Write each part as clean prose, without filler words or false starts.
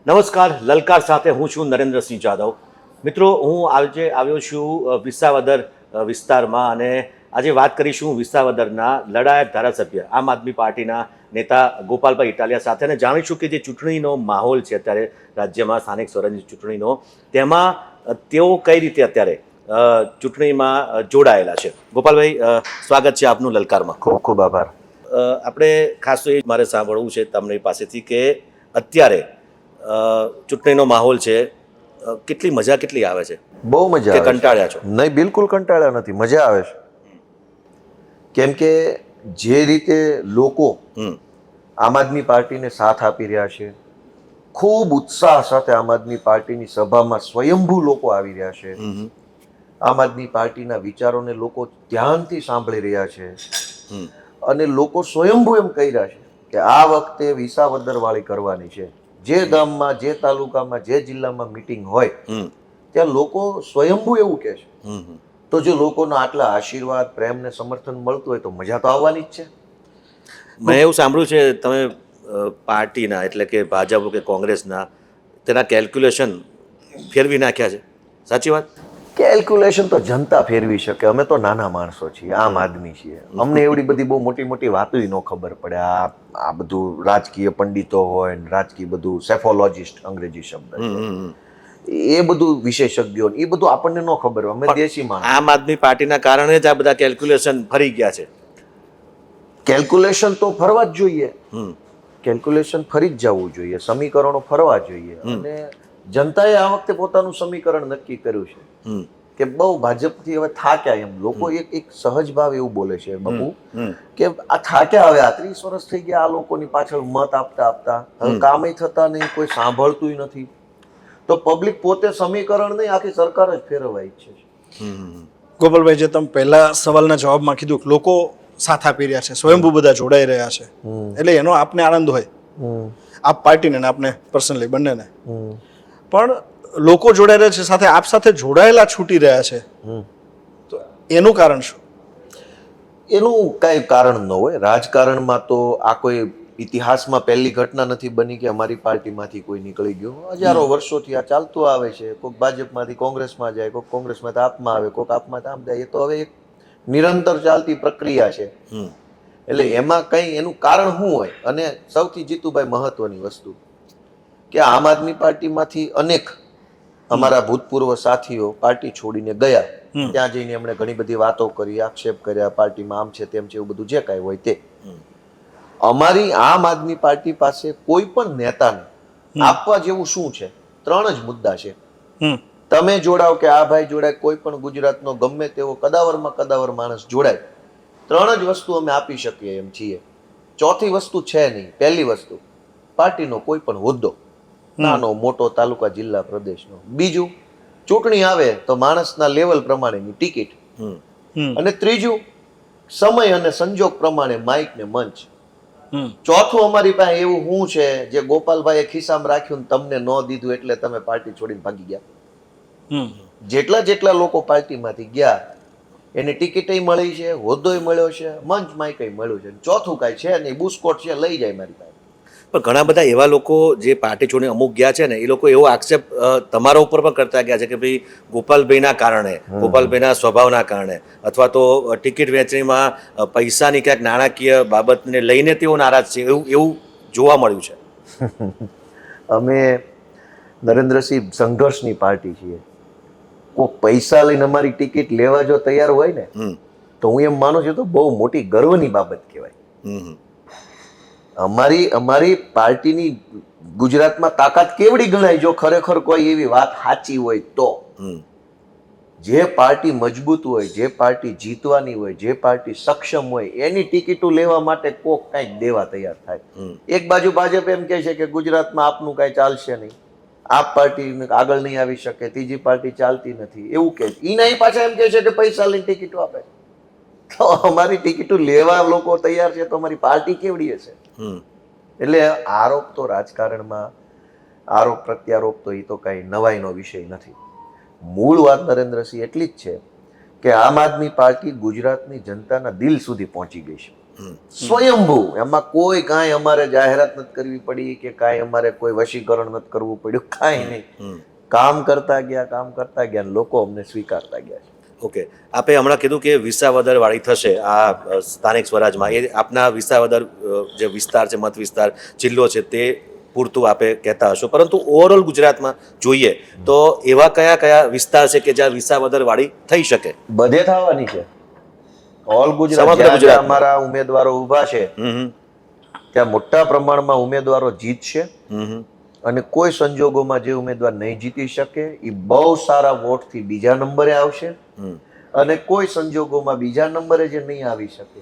નમસ્કાર, લલકાર સાથે હું છું નરેન્દ્રસિંહ જાદવ. મિત્રો, હું આજે આવ્યો છું વિસાવદર વિસ્તારમાં અને આજે વાત કરીશું વિસાવદરના લડાયક ધારાસભ્ય આમ આદમી પાર્ટીના નેતા ગોપાલભાઈ ઇટાલિયા સાથે અને જાણીશું કે જે ચૂંટણીનો માહોલ છે અત્યારે રાજ્યમાં સ્થાનિક સ્વરાજ્યની ચૂંટણીનો, તેમાં તેઓ કઈ રીતે અત્યારે ચૂંટણીમાં જોડાયેલા છે. ગોપાલભાઈ, સ્વાગત છે આપનું લલકારમાં. ખૂબ ખૂબ આભાર. આપણે ખાસ તો એ મારે સાંભળવું છે તમારી પાસેથી કે અત્યારે ચૂંટણીનો માહોલ છે, કેટલી મજા કેટલી આવે છે? બહુ મજા આવે. કંટાળ્યા છો? નહીં, બિલકુલ કંટાળ્યા નથી, મજા આવે છે. કેમ કે જે રીતે લોકો આમ આદમી પાર્ટીને સાથ આપી રહ્યા છે, ખૂબ ઉત્સાહ સાથે આમ આદમી પાર્ટીની સભામાં સ્વયંભૂ લોકો આવી રહ્યા છે. આમ આદમી પાર્ટીના વિચારોને લોકો ધ્યાનથી સાંભળી રહ્યા છે અને લોકો સ્વયંભૂ એમ કહી રહ્યા છે કે આ વખતે વિસાવદર વાળી કરવાની છે. જે ગામમાં, જે તાલુકામાં, જે જિલ્લામાં મીટિંગ હોય ત્યાં લોકો સ્વયંભૂ એવું કહે છે. તો જો લોકોનો આટલા આશીર્વાદ, પ્રેમ ને સમર્થન મળતું હોય તો મજા તો આવવાની જ છે. મેં એવું સાંભળ્યું છે તમે પાર્ટીના એટલે કે ભાજપ કે કોંગ્રેસના તેના કેલ્ક્યુલેશન ફેરવી નાખ્યા છે, સાચી વાત? કેલ્ક્યુલેશન તો જનતા ફેરવી શકે. અમે તો નાના માણસો છીએ, આમ આદમી છીએ. અમને એવડી બધી બહુ મોટી મોટી વાતો ન ખબર પડે. આ બધું રાજકીય પંડિતો હોય, રાજકીય બધું સેફોલોજીસ્ટ અંગ્રેજી શબ્દ છે, એ બધું વિશેષજ્ઞો, એ બધું આપણને ન ખબર હોય. અમે દેશી માણસ. આમ આદમી પાર્ટીના કારણે જ આ બધા કેલ્ક્યુલેશન ફરી ગયા છે. કેલ્ક્યુલેશન તો ફરવા જ જોઈએ. કેલ્ક્યુલેશન ફરી જ જવું જોઈએ, સમીકરણો ફરવા જોઈએ. અને જનતાએ આ વખતે પોતાનું સમીકરણ નક્કી કર્યું છે કે બહુ ભાજપથી હવે થાક્યા. એમ લોકો એક સહજ ભાવ એવું બોલે છે બાપુ કે આ થાક્યા, હવે 30 વર્ષ થઈ ગયા આ લોકોની પાછળ મત આપતા આપતા, હવે કામે થતા નહીં, કોઈ સાંભળતું નથી. તો પબ્લિક પોતે સમીકરણ નહીં, આખી સરકાર જ ફેરવવા ઈચ્છે છે. ગોપાલભાઈ, જે તમે પહેલા સવાલના જવાબમાં કીધું કે લોકો સાથ આપી રહ્યા છે, સ્વયંભૂ બધા જોડાઈ રહ્યા છે, એટલે એનો આપને આનંદ હોય, આપ પાર્ટીને ને આપને પર્સનલી બંનેને. પણ લોકો જોડાઈ રહ્યા છે, સાથે આપ સાથે જોડાયેલા છૂટી રહ્યા છે, તો એનું કારણ શું? એનું કઈ કારણ ન હોય. રાજકારણમાં તો આ કોઈ ઇતિહાસમાં પહેલી ઘટના નથી બની કે અમારી પાર્ટીમાંથી કોઈ નીકળી ગયું. હજારો વર્ષોથી આ ચાલતું આવે છે. કોઈક ભાજપમાંથી કોંગ્રેસમાં જાય, કોઈક કોંગ્રેસમાંથી આપમાં આવે, કોઈક આપમાંથી આમ જાય. એ તો હવે એક નિરંતર ચાલતી પ્રક્રિયા છે. એટલે એમાં કઈ એનું કારણ શું હોય? અને સૌથી જીતુભાઈ મહત્વની વસ્તુ કે આમ આદમી પાર્ટીમાંથી અનેક અમારા ભૂતપૂર્વ સાથીઓ પાર્ટી છોડીને ગયા. ત્યાં જઈને એમણે ઘણી બધી વાતો કરી, આક્ષેપ કર્યા, પાર્ટીમાં આમ છે તેમ છે, એવું બધું જે કાંઈ હોય તે. અમારી આમ આદમી પાર્ટી પાસે કોઈ પણ નેતાને આપવા જેવું શું છે? 3 જ મુદ્દા છે. તમે જોડાવ કે આ ભાઈ જોડાય, કોઈ પણ ગુજરાતનો ગમે તેવો કદાવરમાં કદાવર માણસ જોડાય, 3 જ વસ્તુ અમે આપી શકીએ એમ છીએ. ચોથી વસ્તુ છે નહીં. પહેલી વસ્તુ, પાર્ટીનો કોઈ પણ હોદ્દો, નાનો મોટો, તાલુકા, જિલ્લા, પ્રદેશનો. બીજું, ચૂંટણી આવે તો માણસના લેવલ પ્રમાણેની ટિકિટ. અને ત્રીજું, સમય અને સંજોગ પ્રમાણે માઇક ને મંચ. ચોથું, અમારી પાસે એવું શું છે જે ગોપાલભાઈએ ખિસ્સામાં રાખ્યું ને તમને ન દીધું એટલે તમે પાર્ટી છોડીને ભાગી ગયા. જેટલા લોકો પાર્ટીમાંથી ગયા એને ટિકિટય મળી છે, હોદ્દોય મળ્યો છે, મંચ માઇકય મળ્યું છે. ચોથું કાંઈ છે નહીં, બુસ્કોટ છે, લઈ જાય મારી પાસે. પણ ઘણા બધા એવા લોકો જે પાર્ટી છોડીને અમુક ગયા છે ને, એ લોકો એવો આક્ષેપ તમારા ઉપર પણ કરતા ગયા છે કે ભાઈ ગોપાલભાઈના કારણે, ગોપાલભાઈના સ્વભાવના કારણે, અથવા તો ટિકિટ વહેંચણીમાં પૈસાની ક્યાંક નાણાકીય બાબતને લઈને તેઓ નારાજ છે, એવું જોવા મળ્યું છે. અમે નરેન્દ્રસિંહ સંઘર્ષની પાર્ટી છીએ. કોઈ પૈસા લઈને અમારી ટિકિટ લેવા જો તૈયાર હોય ને તો હું એમ માનું છું તો બહુ મોટી ગર્વની બાબત કહેવાય. અમારી પાર્ટીની ગુજરાતમાં તાકાત કેવડી ગણાય જો ખરેખર કોઈ એવી વાત સાચી હોય તો. જે પાર્ટી મજબૂત હોય, જે પાર્ટી જીતવાની હોય, જે પાર્ટી સક્ષમ હોય, એની ટિકિટો લેવા માટે કોક કંઈક દેવા તૈયાર થાય. એક બાજુ ભાજપ એમ કહે છે કે ગુજરાતમાં આપનું કાંઈ ચાલશે નહીં, આપ પાર્ટી આગળ નહીં આવી શકે, ત્રીજી પાર્ટી ચાલતી નથી, એવું કે ઈના પાછા એમ કહે છે કે પૈસા લઈને ટિકિટો આપે. તો અમારી ટિકિટો લેવા લોકો તૈયાર છે તો અમારી પાર્ટી કેવડી હશે? એટલે આરોપ તો રાજકારણમાં, આરોપ પ્રત્યારોપ તો એ તો કઈ નવાઈનો વિષય નથી. મૂળ વાત નરેન્દ્રસિંહ એટલી જ છે કે આમ આદમી પાર્ટી ગુજરાતની જનતાના દિલ સુધી પહોંચી ગઈ છે. સ્વયંભૂ. એમાં કોઈ કાંઈ અમારે જાહેરાત નથી કરવી પડી કે કાંઈ અમારે કોઈ વશીકરણ નથી કરવું પડ્યું, કાંઈ નહીં. કામ કરતા ગયા ને લોકો અમને સ્વીકારતા ગયા છે. ઓકે, આપે હમણાં કીધું કે વિસાવદર વાળી થશે આ સ્થાનિક સ્વરાજમાં. એ આપના વિસાવદર જે વિસ્તાર છે, મત વિસ્તાર, જિલ્લો છે, તે પૂરતું આપે કહેતા હશો, પરંતુ ઓવરઓલ ગુજરાતમાં જોઈએ તો એવા કયા કયા વિસ્તાર છે કે જ્યાં વિસાવદર વાળી થઈ શકે? બધે થવાની છે. ઓલ સમગ્ર ગુજરાત ગુજરાતમાં. અમારા ઉમેદવારો ઊભા છે ત્યાં મોટા પ્રમાણમાં ઉમેદવારો જીતશે. અને કોઈ સંજોગોમાં જે ઉમેદવાર નહીં જીતી શકે એ બહુ સારા વોટથી બીજા નંબરે આવશે. અને કોઈ સંજોગોમાં બીજા નંબરે જે નહીં આવી શકે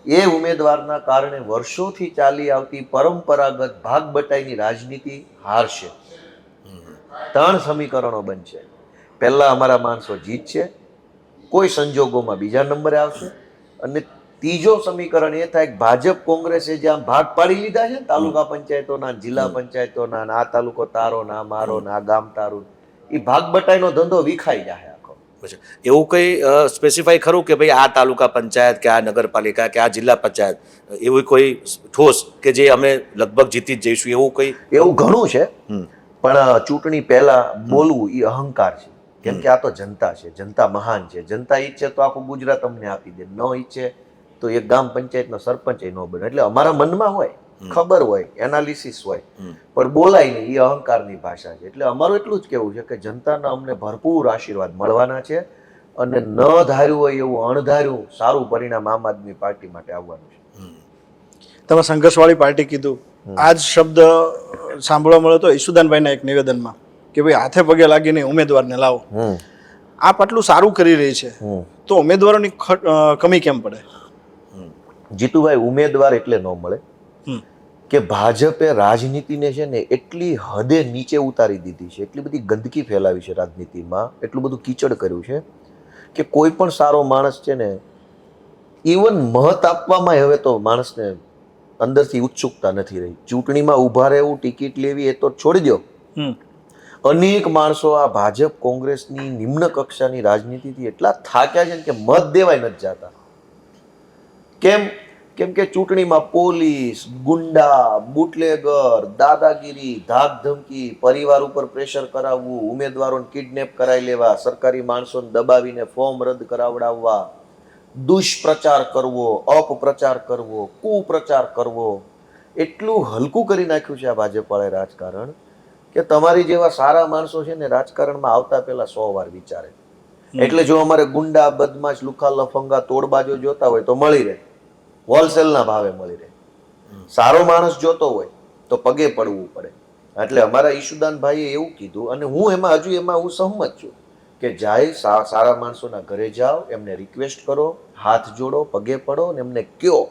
એ ઉમેદવારના કારણે વર્ષોથી ચાલી આવતી પરંપરાગત ભાગ બટાઈની રાજનીતિ હારશે. 3 સમીકરણો બનશે. પહેલા અમારા માણસો જીતશે, કોઈ સંજોગોમાં બીજા નંબરે આવશે, અને ત્રીજો સમીકરણ એ થાય કે ભાજપ કોંગ્રેસે જ્યાં ભાગ પાડી લીધા છે તાલુકા પંચાયતોના, જિલ્લા પંચાયતોના, આ તાલુકો તારો ના મારો ના ગામ તારું, એ ભાગ બટાઈનો ધંધો વિખાઈ જાય આખો. એવું કઈ સ્પેસિફાઈ ખરું કે ભાઈ આ તાલુકા પંચાયત કે આ નગરપાલિકા કે આ જિલ્લા પંચાયત એવું કોઈ ઠોસ કે જે અમે લગભગ જીતી જ જઈશું એવું કઈ? એવું ઘણું છે, પણ ચૂંટણી પહેલા બોલવું એ અહંકાર છે. કેમ કે આ તો જનતા છે, જનતા મહાન છે. જનતા ઈચ્છે તો આખું ગુજરાત અમને આપી દે, ન ઈચ્છે તો એક ગામ પંચાયતનો સરપંચ ન બને. એટલે અમારા મનમાં હોય, ખબર હોય, એનાલિસિસ હોય, પણ બોલાય નહીં, એ અહંકારની ભાષા છે. એટલે અમારું એટલું જ કહેવું છે કે જનતાના અમને ભરપૂર આશીર્વાદ મળવાના છે, અને ન ધાર્યું હોય એવું અણધાર્યું સારું પરિણામ આમ આદમી પાર્ટી માટે આવવાનું છે. તમે સંઘર્ષવાળી પાર્ટી કીધું, આ જ શબ્દ સાંભળવા મળ્યો તો ઈશુદાનભાઈના એક નિવેદનમાં કે ભાઈ હાથે પગે લાગીને ઉમેદવારને લાવો. આપ આટલું સારું કરી રહી છે તો ઉમેદવારોની કમી કેમ પડે? જીતુભાઈ, ઉમેદવાર એટલે ન મળે કે ભાજપે રાજનીતિને છે ને એટલી હદે નીચે ઉતારી દીધી છે, એટલી બધી ગંદકી ફેલાવી છે રાજનીતિમાં, એટલું બધું કીચડ કર્યું છે કે કોઈ પણ સારો માણસ છે ને ઇવન મત આપવામાં હવે તો માણસને અંદરથી ઉત્સુકતા નથી રહી. ચૂંટણીમાં ઊભા રહેવું, ટિકિટ લેવી એ તો છોડી દો. અનેક માણસો આ ભાજપ કોંગ્રેસની નિમ્ન કક્ષાની રાજનીતિથી એટલા થાક્યા છે કે મત દેવાય નથી જતા. કેમ કે ચૂંટણીમાં પોલીસ, ગુંડા, બુટલેગર, દાદાગીરી, ધાક ધમકી, પરિવાર ઉપર પ્રેશર કરાવવું, ઉમેદવારોને કિડનેપ કરાવી લેવા, સરકારી માણસોને દબાવીને ફોર્મ રદ કરાવડાવવા, દુષ્પ્રચાર કરવો, અપપ્રચાર કરવો, કુપ્રચાર કરવો, એટલું હલકું કરી નાખ્યું છે આ ભાજપવાળાએ રાજકારણ કે તમારી જેવા સારા માણસો છે ને રાજકારણમાં આવતા પહેલા 100 વાર વિચારે. એટલે જો અમારે ગુંડા, બદમાશ, લુખા લફંગા, તોડબાજો જોતા હોય તો મળી રહે, હોલસેલના ભાવે મળી રહે. સારો માણસ જોતો હોય તો પગે પડવું પડે. એટલે અમારા ઈશુદાનભાઈએ એવું કીધું, અને હું એમાં સહમત છું કે જાય સારા માણસોના ઘરે જાઓ, એમને રિક્વેસ્ટ કરો, હાથ જોડો, પગે પડો, અને એમને કહો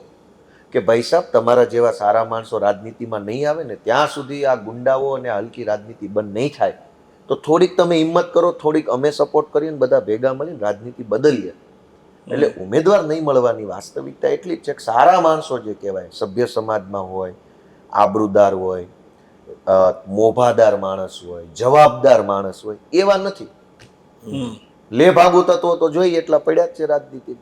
કે ભાઈ સાહેબ, તમારા જેવા સારા માણસો રાજનીતિમાં નહીં આવે ને ત્યાં સુધી આ ગુંડાઓ અને હલકી રાજનીતિ બંધ નહીં થાય. તો થોડીક તમે હિંમત કરો, થોડીક અમે સપોર્ટ કરીને બધા ભેગા મળીને રાજનીતિ બદલીએ. એટલે ઉમેદવાર નહીં મળવાની વાસ્તવિકતા એટલી જ છે કે સારા માણસો જે કહેવાય, સભ્ય સમાજમાં હોય, આબરૂદાર હોય, મોભાદાર માણસ હોય, જવાબદાર માણસ હોય, એવા નથી. લે ભાગુ તત્વો તો જોઈએ એટલા પડ્યા જ છે રાજનીતિ.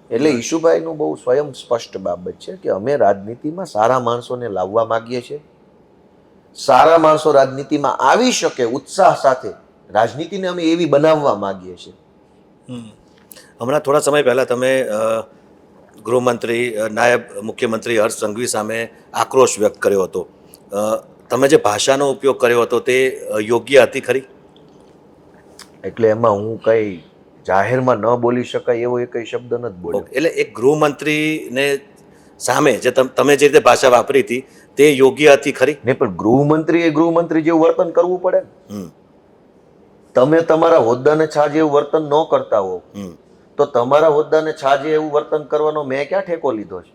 એટલે ઈશુભાઈનું બહુ સ્વયં સ્પષ્ટ બાબત છે કે અમે રાજનીતિમાં સારા માણસોને લાવવા માંગીએ છીએ. સારા માણસો રાજનીતિમાં આવી શકે ઉત્સાહ સાથે, રાજનીતિને અમે એવી બનાવવા માંગીએ છીએ. હમણાં થોડા સમય પહેલાં તમે ગૃહમંત્રી, નાયબ મુખ્યમંત્રી હર્ષ સંઘવી સામે આક્રોશ વ્યક્ત કર્યો હતો. તમે જે ભાષાનો ઉપયોગ કર્યો હતો તે યોગ્ય હતી ખરી? એટલે એમાં હું કઈ જાહેરમાં ન બોલી શકાય એવો એક શબ્દ નથી બોલ્યો. એટલે એક ગૃહમંત્રીને સામે જે તમે જે રીતે ભાષા વાપરી હતી તે યોગ્ય હતી ખરી? નહીં, પણ ગૃહમંત્રી જેવું વર્તન કરવું પડે ને. તમે તમારા હોદ્દાને છાજે એવું વર્તન ન કરતા હો તો તમારા હોદ્દાને છાજે એવું વર્તન કરવાનો મેં ક્યાં ઠેકો લીધો છે?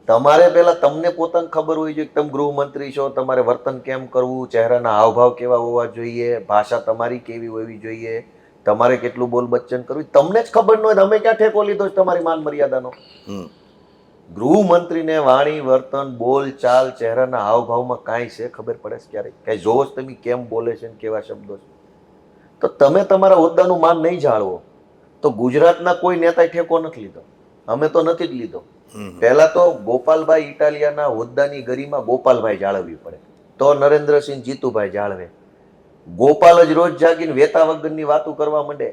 તમારે પહેલા તમને પોતાને ખબર હોવી જોઈએ કે તમે ગૃહમંત્રી છો, તમારે વર્તન કેમ કરવું, ચહેરાના હાવભાવ કેવા હોવા જોઈએ, ભાષા તમારી કેવી હોવી જોઈએ, તમારે કેટલું બોલ બચ્ચન કરવું, તમને જ ખબર ન હોય તો અમે ક્યાં ઠેકો લીધો છે તમારી માન મર્યાદાનો? ગૃહમંત્રીને વાણી, વર્તન, બોલ, ચાલ, ચહેરાના હાવભાવમાં કાંઈ છે ખબર પડે છે ક્યારેક? કઈ જોવો જ તમે કેમ બોલે છે ને કેવા શબ્દો છે? તો તમે તમારા હોદ્દાનું માન નહીં જાળવો તો ગુજરાતના કોઈ નેતાએ ઠેકો નથી લીધો. અમે તો નથી જ લીધો. પહેલા તો ગોપાલભાઈ ઇટાલિયાના હોદ્દાની ગરિમા ગોપાલભાઈ જાળવવી પડે, તો નરેન્દ્રસિંહ જીતુભાઈ જાળવે. ગોપાલ જ રોજ જાગીને વેતા વગરની વાતો કરવા માંડે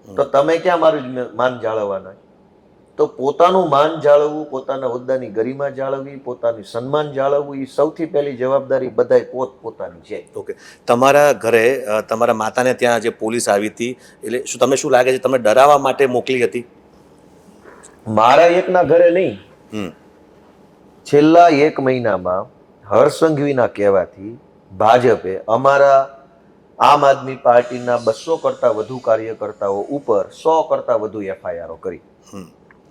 તો તમે ક્યાં મારું માન જાળવવાના? તો પોતાનું માન જાળવવું, પોતાના હોદ્દાની ગરિમા જાળવવી, પોતાની સન્માન જાળવવું, એ સૌથી પહેલી જવાબદારી બધાય પોતાની છે. ઓકે, તમારા ઘરે તમારા માતાને ત્યાં જે પોલીસ આવી હતી, એટલે શું તમને શું લાગે છે તમને ડરાવવા માટે મોકલી હતી? મારા એકના ઘરે નહીં, છેલ્લા 1 મહિનામાં હરસંઘવીના કહેવાથી ભાજપે અમારા આમ આદમી પાર્ટીના 200 કરતા વધુ કાર્યકર્તાઓ ઉપર 100 કરતા વધુ એફઆઈઆરો કરી.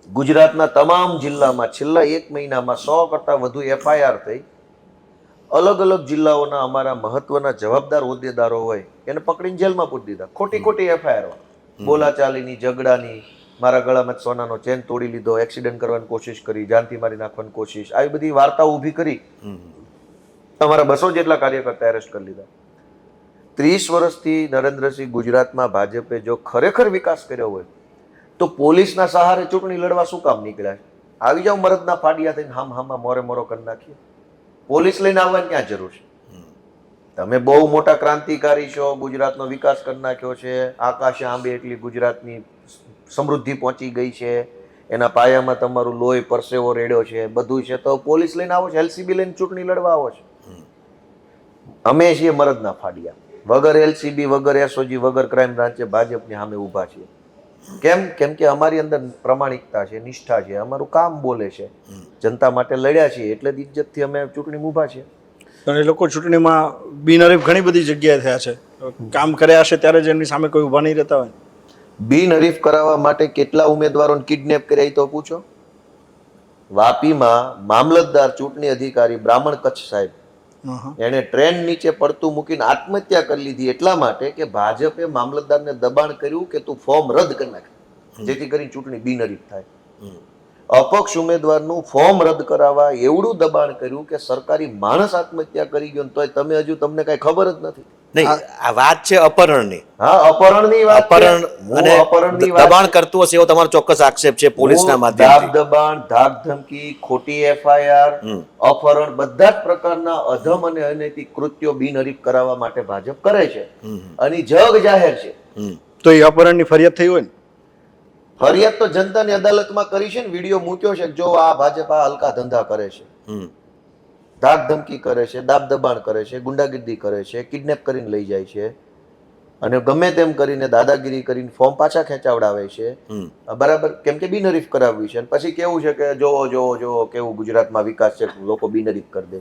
ગુજરાતના તમામ જિલ્લામાં છેલ્લા 1 મહિનામાં 100 કરતા વધુ એફઆઈઆર થઈ. અલગ અલગ જિલ્લાઓના અમારા મહત્વના જવાબદાર હોદ્દેદારો હોય એને પકડીને જેલમાં પૂરી દીધા. ખોટી એફઆઈઆર, બોલાચાલીની, ઝઘડાની, મારા ગળામાં સોનાનો ચેન તોડી લીધો, એક્સિડન્ટ કરવાની કોશિશ કરી, જાનથી મારી નાખવાની કોશિશ, આવી બધી વાર્તાઓ ઊભી કરી અમારા 200 જેટલા કાર્યકર્તા એરેસ્ટ કરી લીધા. 30 વર્ષથી નરેન્દ્રસિંહ ગુજરાતમાં ભાજપે જો ખરેખર વિકાસ કર્યો હોય તો પોલીસના સહારે ચૂંટણી લડવા શું કામ નીકળ્યા છે? આવી જાવ મરદના ફાડિયા થઈને હામાં મોરો કરી નાખીએ. પોલીસ લઈને આવવાની ક્યાં જરૂર છે? તમે બહુ મોટા ક્રાંતિકારી છો, ગુજરાતનો વિકાસ કરી નાખ્યો છે, આકાશે આંબે એટલી ગુજરાતની સમૃદ્ધિ પહોંચી ગઈ છે, એના પાયામાં તમારું લોહી પરસેવો રેડ્યો છે, બધું છે, તો પોલીસ લઈને આવો છો, એલસીબી લઈને ચૂંટણી લડવા આવો છો? અમે છીએ મરદના ફાડિયા, વગર એલસીબી, વગર એસઓજી, વગર ક્રાઇમ બ્રાન્ચે ભાજપની સામે ઊભા છીએ. કેમ કે અમારી અંદર પ્રમાણિકતા છે, નિષ્ઠા છે, અમારું કામ બોલે છે, જનતા માટે લડ્યા છીએ એટલે જ ઇજ્જતથી અમે ચૂંટણીમાં ઊભા છીએ. અને એ લોકો ચૂંટણીમાં બિનહરીફ ઘણી બધી જગ્યાએ થયા છે, કામ કર્યા હશે ત્યારે જ એમની સામે કોઈ ઊભા નહીં રહેતા હોય. બિનહરીફ કરાવવા માટે કેટલા ઉમેદવારોને કિડનેપ કર્યા એ તો પૂછો. વાપીમાં મામલતદાર ચૂંટણી અધિકારી બ્રાહ્મણ કચ્છ સાહેબ, એને ટ્રેન નીચે પડતું મૂકીને આત્મહત્યા કરી લીધી એટલા માટે કે ભાજપે મામલતદારને દબાણ કર્યું કે તું ફોર્મ રદ કરી નાખ, જેથી કરીને ચૂંટણી બિનહરીફ થાય. અપક્ષ ઉમેદવારનું ફોર્મ રદ કરાવવા એવડું દબાણ કર્યું કે સરકારી માણસ આત્મહત્યા કરી ગયો, તોય તમે હજુ તમને કઈ ખબર જ નથી. નહીં, આ વાત છે અપહરણની. હા, અપહરણની વાત. અપહરણ અને અપહરણની દબાણ કરતું હશે એવો તમારો ચોક્કસ આક્ષેપ છે પોલીસના માધ્યમથી. દબાણ, ધાક ધમકી, ખોટી એફઆઈઆર, અપહરણ, બધા જ પ્રકારના અધમ અને અનૈતિક કૃત્યો બિનહરીફ કરાવવા માટે ભાજપ કરે છે અને જગ જાહેર છે. તો એ અપહરણની ફરિયાદ થઈ હોય ને? ફરિયાદ તો જનતાની અદાલતમાં કરી છે ને, વિડીયો મૂક્યો છે. જો આ ભાજપ આ હલકા ધંધા કરે છે, ધાક ધમકી કરે છે, દાબ દબાણ કરે છે, ગુંડાગીરી કરે છે, કિડનેપ કરીને લઈ જાય છે અને ગમે તેમ કરીને દાદાગીરી કરીને ફોર્મ પાછા ખેંચાવડાવે છે. બરાબર, કેમ કે બિનહરીફ કરાવવી છે. પછી કેવું છે કે જોવો કેવું ગુજરાતમાં વિકાસ છે, લોકો બિનહરીફ કરી દે.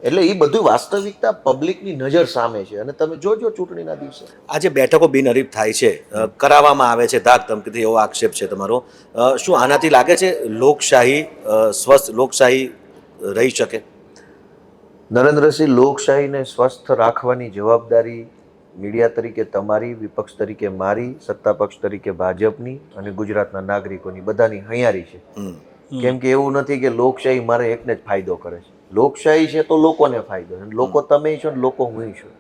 એટલે એ બધું વાસ્તવિકતા પબ્લિકની નજર સામે છે અને તમે જોજો ચૂંટણીના દિવસે આ જે બેઠકો બિનહરીફ થાય છે, કરાવવામાં આવે છે ધાક ધમકીથી, એવો આક્ષેપ છે તમારો. શું આનાથી લાગે છે લોકશાહી સ્વસ્થ લોકશાહી રહી શકે? નરેન્દ્રસિંહ, લોકશાહીને સ્વસ્થ રાખવાની જવાબદારી મીડિયા તરીકે તમારી, વિપક્ષ તરીકે મારી, સત્તા પક્ષ તરીકે ભાજપની અને ગુજરાતના નાગરિકોની બધાની હૈયારી છે. કેમ કે એવું નથી કે લોકશાહી મારે એકને જ ફાયદો કરે છે. લોકશાહી છે તો લોકોને ફાયદો છે. લોકો તમે છો ને લોકો હું છું.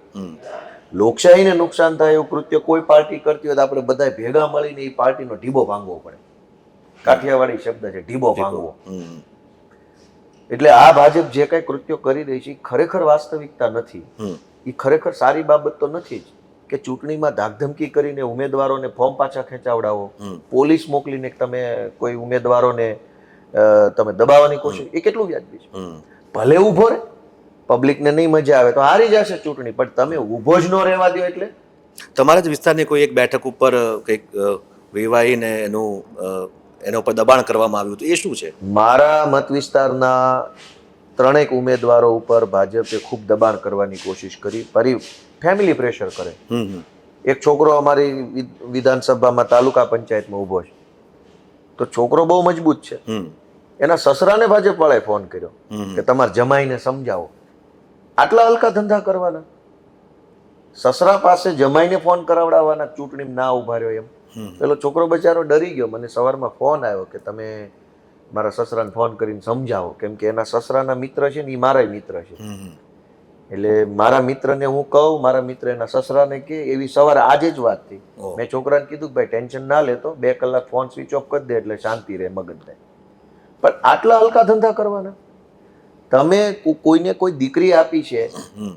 લોકશાહીને નુકસાન થાય એવું કૃત્ય કોઈ પાર્ટી કરતી હોય તો આપણે બધા ભેગા મળીને એ પાર્ટીનો ઢીબો ભાંગવો પડે. કાઠિયાવાડી શબ્દ છે, ઢીબો ભાંગવો. એટલે આ ભાજપ જે કઈ કૃત્યો કરી રહી છે ખરેખર વાસ્તવિકતા નથી. એ ખરેખર સારી બાબત તો નથી જ કે ચૂંટણીમાં ધાકધમકી કરીને ઉમેદવારોને ફોર્મ પાછા ખેંચાવડાવો, પોલીસ મોકલીને તમે કોઈ ઉમેદવારોને તમે દબાવવાની કોશિશ, એ કેટલું વ્યાજબી છે? ભલે ઊભો રહે, પબ્લિકને નહીં મજા આવે તો હારી જશે ચૂંટણી, પણ તમે ઊભો જ ન રહેવા દો. એટલે તમારા જ વિસ્તારની કોઈ એક બેઠક ઉપર કંઈક વેવાઈને એના ઉપર દબાણ કરવામાં આવ્યું હતું, એ શું છે? મારા મત વિસ્તારના 3 ઉમેદવારો ઉપર ભાજપે ખૂબ દબાણ કરવાની કોશિશ કરી, ફેમિલી પ્રેશર કરે. એક છોકરો અમારી વિધાનસભામાં તાલુકા પંચાયતમાં ઊભો છે, તો છોકરો બહુ મજબૂત છે, એના સસરાને ભાજપ વાળાએ ફોન કર્યો કે તમારે જમાઈને સમજાવો. આટલા હલકા ધંધા કરવાના? સસરા પાસે જમાઈને ફોન કરાવડાવવાના, ચૂંટણીમાં ના ઉભા રહ્યો એમ. પેલો છોકરો બચારો ડરી ગયો. મને સવારમાં ફોન આવ્યો કે તમે મારા સસરાને ફોન કરીને સમજાવો, કેમ કે એના સસરાના મિત્ર છે ને એ મારા મિત્ર છે. એટલે મારા મિત્રને હું કહું, મારા મિત્ર એના સસરાને કે, એવી સવારે આજે જ વાત થઈ. ઓહ. મેં છોકરાને કીધું કે ભાઈ ટેન્શન ના લેતો, 2 કલાક ફોન સ્વિચ ઓફ કરી દે એટલે શાંતિ રહે મગજને. પણ આટલા હલકા ધંધા કરવાના? તમે કોઈને કોઈ દીકરી આપી છે હમ.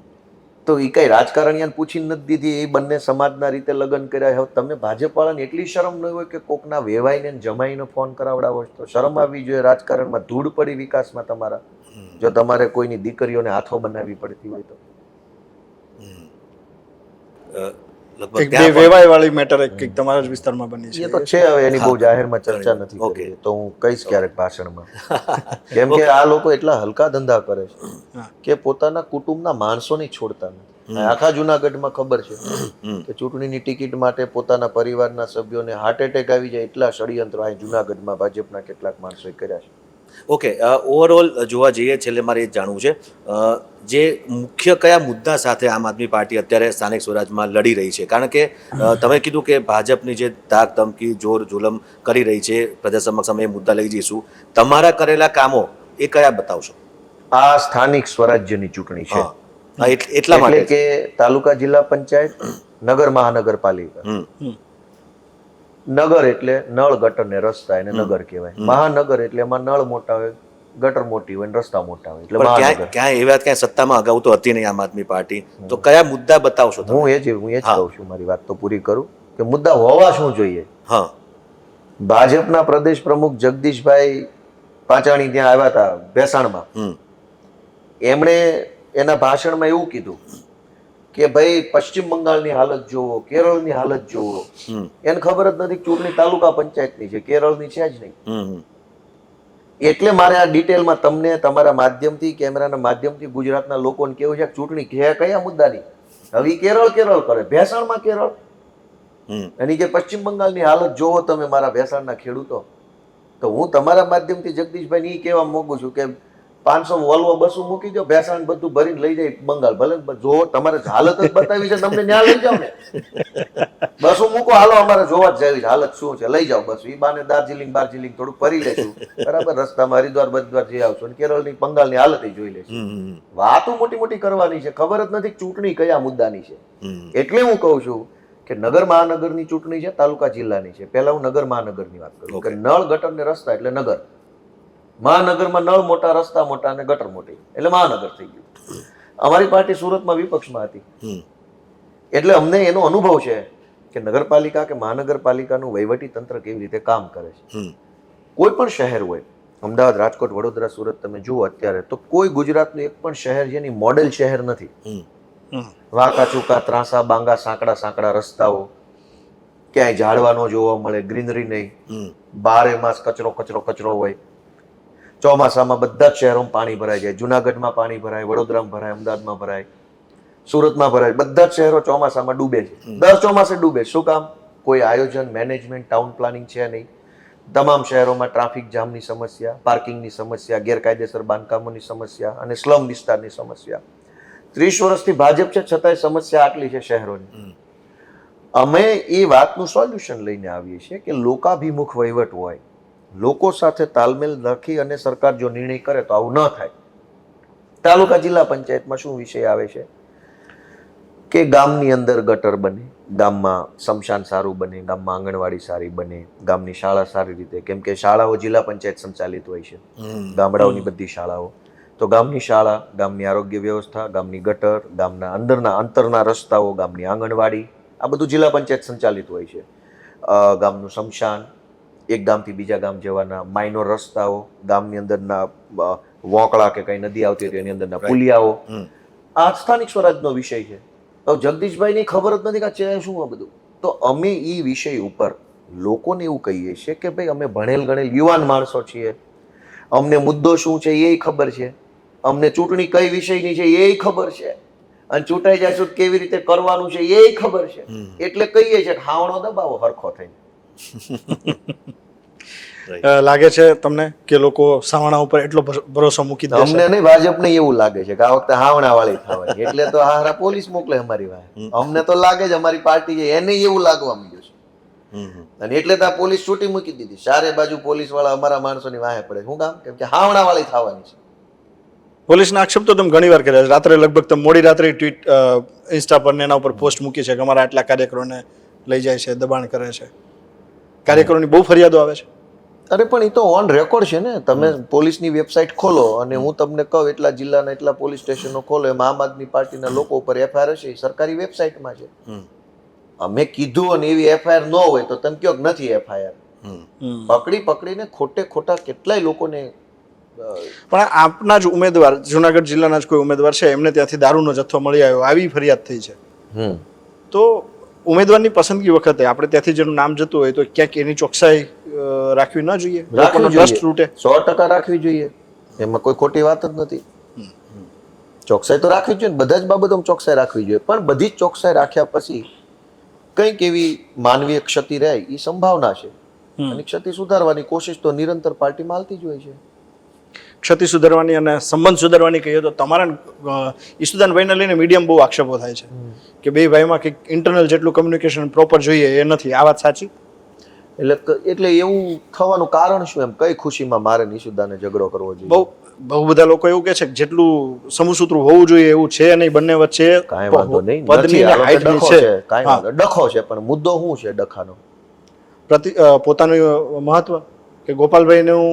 તો એ કઈ રાજકારણીયાને પૂછીને નથી દીધી, એ બંને સમાજના રીતે લગ્ન કર્યા. હવે તમે ભાજપ વાળાને એટલી શરમ ન હોય કે કોકના વેવાઈને ને જમાઈને ફોન કરાવડાવો છો? તો શરમ આવવી જોઈએ. રાજકારણમાં ધૂળ પડી વિકાસમાં તમારા, જો તમારે કોઈની દીકરીઓને હાથો બનાવવી પડતી હોય તો. લગભગ એક બે ત્યાં પણ- વેવાય વાળી મેટર એક તમારા જ વિસ્તારમાં બની એ છે. તો છે, હવે એની બહુ જાહેરમાં ચર્ચા નથી ઓકે. કરવી, તો હું કહીશ ક્યારેક ભાષણમાં. કેમ કે આ લોકો એટલા હલકા ધંધા કરે છે હા. કે પોતાના કુટુંબના માણસો નહીં છોડતા નથી. આખા જુનાગઢમાં ખબર છે હમ. કે ચૂંટણીની ટિકિટ માટે પોતાના પરિવારના સભ્યોને હાર્ટ એટેક આવી જાય એટલા ષડયંત્રો અહીં જુનાગઢમાં ભાજપના કેટલાક માણસોએ કર્યા છે. ઓકે, ઓવરઓલ જોવા જઈએ છેલ્લે મારે એ જ જાણવું છે, જે મુખ્ય કયા મુદ્દા સાથે આમ આદમી પાર્ટી અત્યારે સ્થાનિક સ્વરાજમાં લડી રહી છે? કારણ કે તમે કીધું કે ભાજપની જે ધાક ધમકી જોર જુલમ કરી રહી છે, પ્રજા સમક્ષ અમે એ મુદ્દા લઈ જઈશું. તમારા કરેલા કામો એ કયા બતાવશો? આ સ્થાનિક સ્વરાજ્યની ચૂંટણી છે. હા, હા, એટલા એટલે માટે કે તાલુકા જિલ્લા પંચાયત, નગર મહાનગરપાલિકા. હમ. નગર એટલે નળ ગટર ને રસ્તા, એને નગર કહેવાય. મહાનગર એટલે એમાં નળ મોટા હોય, ગટર મોટી હોય ને રસ્તા મોટા હોય એટલે પણ મહાનગર. ક્યાંય એ વાત ક્યાંય સત્તામાં અગાઉ તો હતી નહીં આમ આદમી પાર્ટી, તો કયા મુદ્દા બતાવશો તમે? હું એ જ હા. કહું છું, મારી વાત તો પૂરી કરું કે મુદ્દા હોવા શું જોઈએ. હા. ભાજપના પ્રદેશ પ્રમુખ જગદીશભાઈ પાંચાણી ત્યાં આવ્યા હતા ભેસાણમાં. હમ. એમણે એના ભાષણમાં એવું કીધું કે ભાઈ પશ્ચિમ બંગાળની હાલત જોવો, કેરળની હાલત જોવો. હમ. એને ખબર જ નથી કે ચૂંટણી તાલુકા પંચાયતની છે, કેરળની છે જ નહીં. હમ. એટલે મારે આ ડિટેલમાં તમને તમારા માધ્યમથી, કેમેરાના માધ્યમથી ગુજરાતના લોકોને કેવું છે કે ચૂંટણી કયા મુદ્દાની. હવે ઈ કેરળ કરે, ભેસાણમાં કેરળ. હમ. એની કે પશ્ચિમ બંગાળની હાલત જોવો તમે મારા ભેસાણના ખેડૂતો. તો હું તમારા માધ્યમથી જગદીશભાઈ ને ઈ કહેવા માંગુ છું કે 500 વોલ્વો બસો મૂકી દો, ભેસાણ બધું ભરીને લઈ જાય બંગાળ. ભલે જો તમારે હાલત જ બતાવી છે તમને ન્યા લઈ જાઓ ને. બસો મૂકો, હાલો અમારે જોવા જ જાવી છે હાલત શું છે, લઈ જાઓ બસ. ઈ બાને દાર્જિલિંગ થોડુંક ફરી લેશું, બરાબર. રસ્તામાં હરિદ્વાર બદ્વાર જઈ આવશો ને કેરળની બંગાળની હાલત જોઈ લેશું. હમ. વાતો મોટી મોટી કરવાની છે, ખબર જ નથી ચૂંટણી કયા મુદ્દાની છે. હમ. એટલે હું કહું છું કે નગર મહાનગરની ચૂંટણી છે, તાલુકા જિલ્લાની છે. પહેલા હું નગર મહાનગરની વાત કરું કે નળ ગટર ને રસ્તા એટલે નગર. મહાનગરમાં નળ મોટા, રસ્તા મોટા અને ગટર મોટી એટલે મહાનગર થઈ ગયું. અમારી પાર્ટી સુરતમાં વિપક્ષમાં હતી હમ. એટલે અમને એનો અનુભવ છે કે નગરપાલિકા કે મહાનગરપાલિકાનું વહીવટી તંત્ર કેવી રીતે કામ કરે છે. હમ. કોઈ પણ શહેર હોય, અમદાવાદ, રાજકોટ, વડોદરા, સુરત, તમે જુઓ અત્યારે તો કોઈ ગુજરાતનું એક પણ શહેર જેની મોડેલ શહેર નથી. હમ. વાંકા ચૂકા, ત્રાંસા બાંગા, સાંકડા રસ્તાઓ, ક્યાંય ઝાડવા ન જોવા મળે, ગ્રીનરી નહીં. હમ. 12 માસ કચરો હોય. ચોમાસામાં બધા જ શહેરોમાં પાણી ભરાઈ જાય. જુનાગઢમાં પાણી ભરાય, વડોદરામાં ભરાય, અમદાવાદમાં ભરાય, સુરતમાં ભરાય. બધા જ શહેરો ચોમાસામાં ડૂબે છે. દર ચોમાસે ડૂબે. શું કામ? કોઈ આયોજન, મેનેજમેન્ટ, ટાઉન પ્લાનિંગ છે નહીં. તમામ શહેરોમાં ટ્રાફિક જામની સમસ્યા, પાર્કિંગની સમસ્યા, ગેરકાયદેસર બાંધકામોની સમસ્યા અને સ્લમ વિસ્તારની સમસ્યા. 30 વર્ષથી ભાજપ છે છતાંય સમસ્યા આટલી છે શહેરોની. અમે એ વાતનું સોલ્યુશન લઈને આવીએ છીએ કે લોકાભિમુખ વહીવટ હોય, લોકો સાથે તાલમેલ રાખી અને સરકાર જો નિર્ણય કરે તો આવું ન થાય. તાલુકા જિલ્લા પંચાયતમાં શું વિષય આવે છે કે ગામની અંદર ગટર બને, ગામમાં સ્મશાન સારું બને, ગામમાં આંગણવાડી સારી બને, ગામની શાળા સારી રીતે, કેમ કે શાળાઓ જિલ્લા પંચાયત સંચાલિત હોય છે, ગામડાઓની બધી શાળાઓ. તો ગામની શાળા, ગામની આરોગ્ય વ્યવસ્થા, ગામની ગટર, ગામના અંતરના રસ્તાઓ, ગામની આંગણવાડી, આ બધું જિલ્લા પંચાયત સંચાલિત હોય છે. ગામનું સ્મશાન, એક ગામથી બીજા ગામ જવાના માઇનોર રસ્તાઓ, ગામની અંદરના વોંકળા કે કઈ નદી આવતી હોય એની અંદરના પુલિયાઓ, આ સ્થાનિક સ્વરાજનો વિષય છે. તો જગદીશભાઈની ખબર જ નથી કે છે શું આ બધું. તો અમે એ વિષય ઉપર લોકોને એવું કહીએ છીએ કે ભાઈ અમે ભણેલ ગણેલ યુવાન માણસો છીએ, અમને મુદ્દો શું છે એ ખબર છે, અમને ચૂંટણી કઈ વિષયની છે એ ખબર છે, અને ચૂંટાઈ જશું કેવી રીતે કરવાનું છે એ ખબર છે. એટલે કહીએ છીએ કે હાવણો દબાવો હરખો થઈને. લાગે છે તમને કે લોકો સાવણા ઉપર એટલો ભરોસો મૂકી દે? અમને નહીં, ભાજપને એવું લાગે છે કે આ વખતે હાવણા વાળી થવાની, એટલે તો હારા પોલીસ મોકલે અમારી વાહે. અમને તો લાગે છે અમારી પાર્ટી છે એને એવું લાગવા માંડ્યું છે, અને એટલે તો આ પોલીસ છૂટી મૂકી દીધી. ચારે બાજુ પોલીસ વાળા અમારા માણસોની વાહે પડે. શું કામ? કેમ કે હાવણા વાળી થવાની છે. પોલીસના આક્ષેપ તો તમે ઘણી વાર કર્યા છે. રાત્રે લગભગ તમે મોડી રાત્રે ટ્વીટ ઇન્સ્ટા પર ને એના ઉપર પોસ્ટ મૂકી છે કે અમારા આટલા કાર્યકરોને લઈ જાય છે, દબાણ કરે છે. કાર્યકરોની બહુ ફરિયાદો આવે છે. અરે પણ એ તો ઓન રેકોર્ડ છે ને. તમે પોલીસની વેબસાઇટ ખોલો અને હું તમને કહું એટલા જિલ્લાના એટલા પોલીસ સ્ટેશનો ખોલો, એમાં આમ આદમી પાર્ટીના લોકો ઉપર એફઆઈઆર હશે, એ સરકારી વેબસાઇટમાં છે. અમે કીધું અને એવી એફઆઈઆર ન હોય તો તમે કહો કે નથી એફઆઈઆર. પકડીને ખોટે ખોટા કેટલાય લોકોને. પણ આપના જ ઉમેદવાર, જુનાગઢ જિલ્લાના જ કોઈ ઉમેદવાર છે, એમને ત્યાંથી દારૂનો જથ્થો મળી આવ્યો, આવી ફરિયાદ થઈ છે. તો ઉમેદવારની પસંદગી વખતે આપણે ત્યાંથી જેનું નામ જતું હોય તો ક્યાંક એની ચોકસાઈ રાખવી ન જોઈએ, લોકોનો ટ્રસ્ટ તૂટે. 100% રાખવી જોઈએ, એમાં કોઈ ખોટી વાત જ નથી. ચોકસાઈ તો રાખવી જોઈએ, બધા જ બાબતોમાં ચોકસાઈ રાખવી જોઈએ, પણ બધી જ ચોકસાઈ રાખ્યા પછી કંઈક એવી માનવીય ક્ષતિ રહે એ સંભાવના છે, અને ક્ષતિ સુધારવાની કોશિશ તો નિરંતર પાર્ટીમાં હાલતી જ હોય છે. ક્ષતિ સુધારવાની અને સંબંધ સુધારવાની કહીએ તો તમારા ઈસુદાનભાઈને લઈને મીડિયમ બહુ આક્ષેપો થાય છે કે બે ભાઈમાં કંઈક ઇન્ટરનલ જેટલું કમ્યુનિકેશન પ્રોપર જોઈએ એ નથી. આ વાત સાચી? એટલે એવું થવાનું કારણ શું? એમ કઈ ખુશીમાં મારે ઈસુદાને ઝઘડો કરવો જોઈએ? બહુ બધા લોકો એવું કહે છે કે જેટલું સમસૂત્રું હોવું જોઈએ એવું છે નહીં, બંને વચ્ચે કાંઈ વાંધો નહીં, પદની ને હાઈટની છે. કાંઈ વાંધો, ડખો છે, પણ મુદ્દો શું છે ડખાનો? પોતાનું મહત્વ કે ગોપાલભાઈનું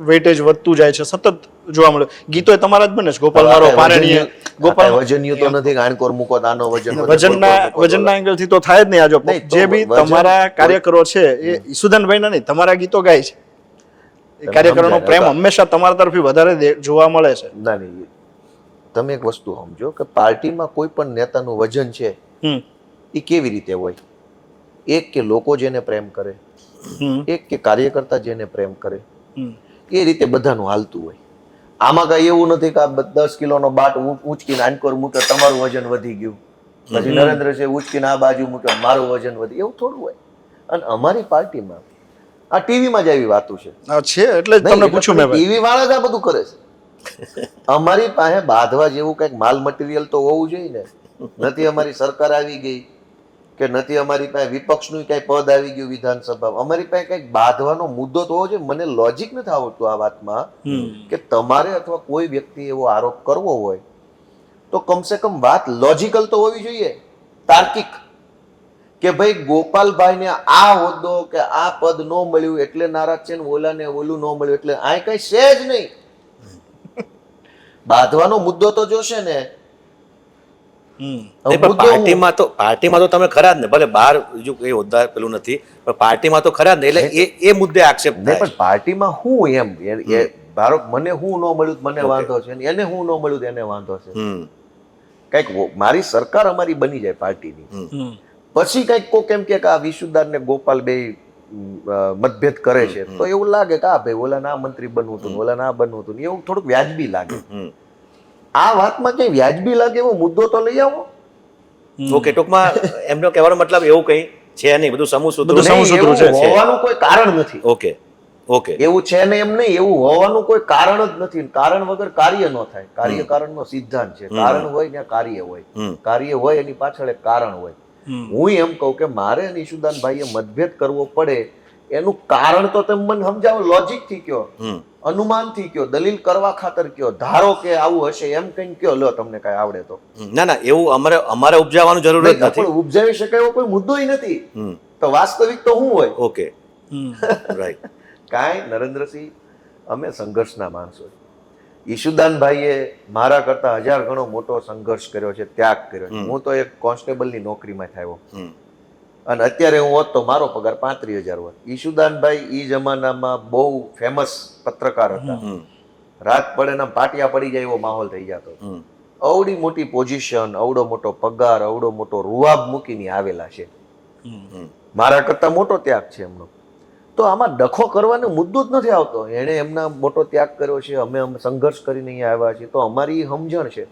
વેઇટેજ વધતું જાય છે, સતત જોવા મળે. ગીતો તમારા જ બને છે, ગોપાલ મારો પારણીય. ગોપાલ વજનિયું તો નથી, આણકોર મૂકો આનો વજન વજનના એંગલથી તો થાય જ નહીં. આજો જે બી તમારા કાર્યકરો છે એ ઈસુદાનભાઈના નહીં, તમારા ગીતો ગાય છે. એ કાર્યકરોનો પ્રેમ હંમેશા તમારા તરફથી વધારે જોવા મળે છે. ના નહીં, તમે એક વસ્તુ સમજો કે પાર્ટીમાં કોઈ પણ નેતાનું વજન છે એ કેવી રીતે હોય? એક કે લોકો જેને પ્રેમ કરે, એક કે કાર્યકર્તા જેને પ્રેમ કરે, એ રીતે બધાનું હાલતું હોય. આમાં કઈ એવું નથી કે આ 10 કિલોનો બાટ ઉંચકીને આનકોર મૂકે તમારું વજન વધી ગયું, પછી નરેન્દ્રસિંહ ઉંચકીને આ બાજુ મૂકે મારું વજન વધી, એવું થોડું હોય. અને અમારી પાર્ટીમાં આ ટીવીમાં જ આવી વાતો છે, એટલે જ તમને પૂછ્યું મેં. ટીવી વાળા જ આ બધું કરે છે. અમારી પાસે બાંધવા જેવું કઈક માલ મટીરિયલ તો હોવું જોઈએ ને. નથી અમારી સરકાર આવી ગઈ કે નથી અમારી પાસે વિપક્ષનું કઈ પદ આવી ગયું વિધાનસભામાં, અમારી પાસે કઈક બાંધવાનો મુદ્દો તો હોવો જોઈએ. મને લોજિક નથી આવડતું આ વાતમાં કે તમારે અથવા કોઈ વ્યક્તિ એવો આરોપ કરવો હોય તો કમસે કમ વાત લોજિકલ તો હોવી જોઈએ, તાર્કિક. કે ભાઈ ગોપાલભાઈને આ હોદ્દો કે આ પદ ન મળ્યું એટલે નારાજ છે ને ઓલાને ઓલું ન મળ્યું એટલે આ કઈ છે જ નહીં. બાંધવાનો મુદ્દો તો જોશે ને. પાર્ટીમાં તો તમે ખરા જ ને, ભલે બહાર બીજું કઈ હોદ્દા પેલું નથી, પણ પાર્ટીમાં તો ખરા જ ને. એટલે એ મુદ્દે આક્ષેપ થાય. પણ પાર્ટીમાં હું એમ ધારો મને હું ન મળ્યું મને વાંધો છે, એને હું ન મળ્યું એને વાંધો છે. કઈક મારી સરકાર અમારી બની જાય પાર્ટીની, પછી કઈક કોક એમ કે આ વિશુદાર ને ગોપાલ બે મતભેદ કરે છે તો એવું લાગે કે આ ભાઈ ઓલા ના મંત્રી બનવું હતું, ઓલા ના બનવું હતું, એવું થોડુંક વ્યાજબી લાગે. આ વાતમાં કઈ વ્યાજબી લાગે એવો મુદ્દો તો લઈ આવો. ઓકે, ટૂંકમાં એમનો કહેવાનો મતલબ એવું કઈ છે નહીં, બધું સમસૂત્રું છે, હોવાનું કોઈ કારણ નથી. ઓકે ઓકે, એવું છે ને એમ નહીં, એવું હોવાનું કોઈ કારણ જ નથી. કારણ વગર કાર્ય ન થાય. કાર્ય કારણનો સિદ્ધાંત છે. કારણ હોય ત્યાં કાર્ય હોય, કાર્ય હોય એની પાછળ એક કારણ હોય. હું એમ કહું કે મારે અને ઈશુદાનભાઈએ મતભેદ કરવો પડે એનું કારણ તો તમે મને સમજાવો, લોજિક થી કયો, અનુમાન થી કયો, દલીલ કરવા ખાતર કયો, ધારો કે આવું હશે એમ કઈ કયો, લો તમને કઈ આવડે તો. ના એવું અમારે ઉપજાવવાનું જરૂર જ નથી. પણ ઉપજાવી શકાય એવો કોઈ મુદ્દો નથી. તો વાસ્તવિક તો શું હોય? Okay right. કાંઈ નરેન્દ્રસિંહ, અમે સંઘર્ષના માણસો. ઈશુદાનભાઈએ મારા કરતા 1000 ગણો મોટો સંઘર્ષ કર્યો છે, ત્યાગ કર્યો છે. હું તો એક કોન્સ્ટેબલની નોકરીમાં થયો અને અત્યારે હું હોત તો મારો પગાર 35,000 હોત. ઈશુદાનભાઈ ઈ જમાનામાં બહુ ફેમસ પત્રકાર હતા. રાત પડે ને પાટિયા પડી જાય એવો માહોલ થઈ જતો. અવડી મોટી પોઝિશન, અવડો મોટો પગાર, અવડો મોટો રૂઆબ મૂકીને આવેલા છે. મારા કરતા મોટો ત્યાગ છે એમનો. તો આમાં ડખો કરવાનો મુદ્દો જ નથી આવતો. એણે એમના મોટો ત્યાગ કર્યો છે, અમે સંઘર્ષ કરીને અહીંયા આવ્યા છીએ, તો અમારી સમજણ છે.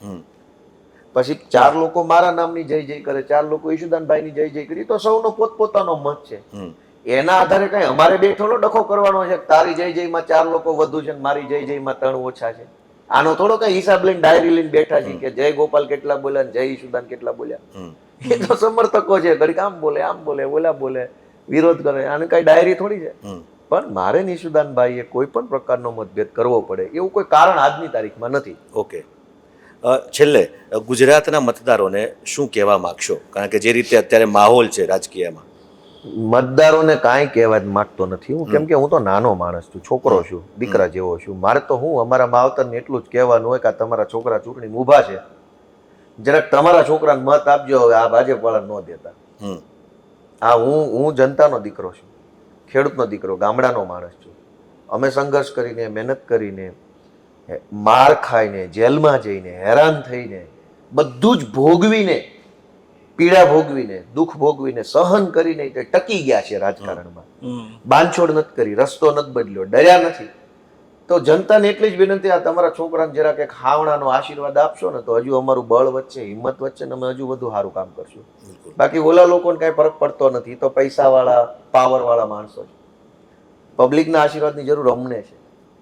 પછી 4 લોકો મારા નામની જય જય કરે, 4 લોકો ઈશુદાનભાઈની જય જય કરી, તો સૌનો પોતપોતાનો મત છે. એના આધારે કઈ અમારે બે થોડો ડખો કરવાનો છે તારી જય જયમાં 4 લોકો વધુ છે મારી જય જયમાં 3 ઓછા છે. આનો થોડો કઈ હિસાબ લઈને ડાયરી લઈને બેઠા છે કે જય ગોપાલ કેટલા બોલ્યા ને જય ઈશુદાન કેટલા બોલ્યા. એ તો સમર્થકો છે, ઘડીક આમ બોલે ઓલા બોલે, વિરોધ કરે. આને કઈ ડાયરી થોડી છે. પણ મારે નિશુદાનભાઈએ કોઈ પણ પ્રકારનો મતભેદ કરવો પડે એવું કોઈ કારણ આજની તારીખમાં નથી. ઓકે. છેલ્લે ગુજરાતના મતદારોને શું કહેવા માંગશો? કારણ કે જે રીતે અત્યારે માહોલ છે રાજકીયમાં. મતદારોને કાંઈ કહેવા જ માંગતો નથી હું, કેમ કે હું તો નાનો માણસ છું, છોકરો છું, દીકરા જેવો છું. મારે તો હું અમારા માવતરને એટલું જ કહેવાનું હોય કે આ તમારા છોકરા ચૂંટણીમાં ઊભા છે, જરાક તમારા છોકરાને મત આપજો, હવે આ ભાજપ વાળા ન દેતા. આ હું જનતાનો દીકરો છું, ખેડૂતનો દીકરો, ગામડાનો માણસ છું. અમે સંઘર્ષ કરીને, મહેનત કરીને, માર ખાઈને, જેલમાં જઈને, હેરાન થઈને, બધું જ ભોગવીને, પીડા ભોગવીને, દુઃખ ભોગવીને, સહન કરીને તે ટકી ગયા છે રાજકારણમાં. બાંધછોડ નથી કરી, રસ્તો નથી બદલ્યો, ડર્યા નથી. તો જનતાને એટલી જ વિનંતી, આ તમારા છોકરાને જરાક એક હાવણાનો આશીર્વાદ આપશો ને તો હજુ અમારું બળ વધશે, હિંમત વધશે ને અમે હજુ વધુ સારું કામ કરશું. બાકી ઓલા લોકોને કાંઈ ફરક પડતો નથી, તો પૈસાવાળા, પાવરવાળા માણસો છે. પબ્લિકના આશીર્વાદની જરૂર અમને છે,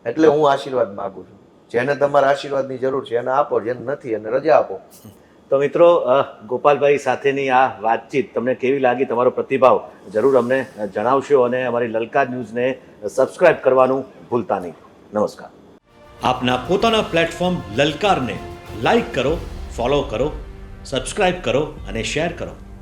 એટલે હું આશીર્વાદ માગું છું. જેને તમારા આશીર્વાદની જરૂર છે એને આપો, જેને નથી એને રજા આપો. તો મિત્રો, ગોપાલભાઈ સાથેની આ વાતચીત તમને કેવી લાગી? તમારો પ્રતિભાવ જરૂર અમને જણાવશો અને અમારી લલકાર ન્યૂઝને સબસ્ક્રાઇબ કરવાનું ભૂલતા નહીં. નમસ્કાર. આપના પોતાના પ્લેટફોર્મ લલકારને લાઈક કરો, ફોલો કરો, સબસ્ક્રાઇબ કરો અને શેર કરો.